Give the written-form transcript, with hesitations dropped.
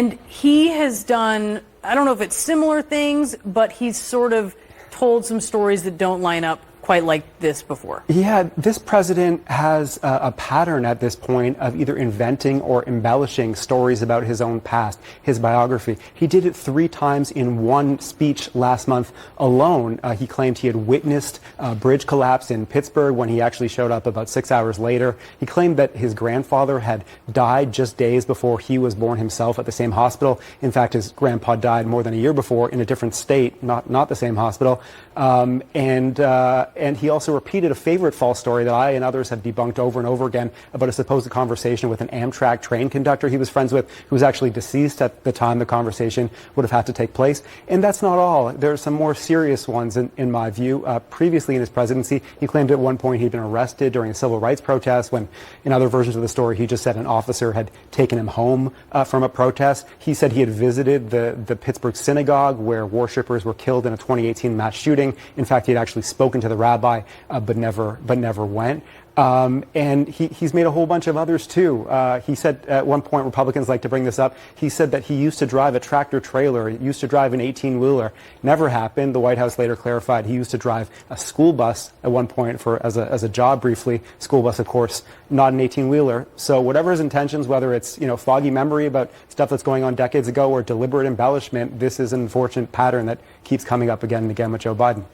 And he has done, I don't know if it's similar things, but he's sort of told some stories that don't line up quite like this before. Yeah, this president has a pattern at this point of either inventing or embellishing stories about his own past, his biography. He did it 3 times in one speech last month alone. He claimed he had witnessed a bridge collapse in Pittsburgh when he actually showed up about 6 hours later. He claimed that his grandfather had died just days before he was born himself at the same hospital. In fact, his grandpa died more than a year before in a different state, not the same hospital. And he also repeated a favorite false story that I and others have debunked over and over again about a supposed conversation with an Amtrak train conductor he was friends with, who was actually deceased at the time the conversation would have had to take place. And that's not all. There are some more serious ones in my view. Previously in his presidency, he claimed at one point he'd been arrested during a civil rights protest when, in other versions of the story, he just said an officer had taken him home from a protest. He said he had visited the Pittsburgh synagogue where worshippers were killed in a 2018 mass shooting. In fact, he had actually spoken to the rabbi, but never went. And he's made a whole bunch of others too. He said at one point, Republicans like to bring this up, he said that he used to drive a tractor trailer, he used to drive an 18-wheeler. Never happened. The White House later clarified he used to drive a school bus at one point as a job briefly. School bus, of course, not an 18-wheeler. So whatever his intentions, whether it's foggy memory about stuff that's going on decades ago or deliberate embellishment, this is an unfortunate pattern that keeps coming up again and again with Joe Biden.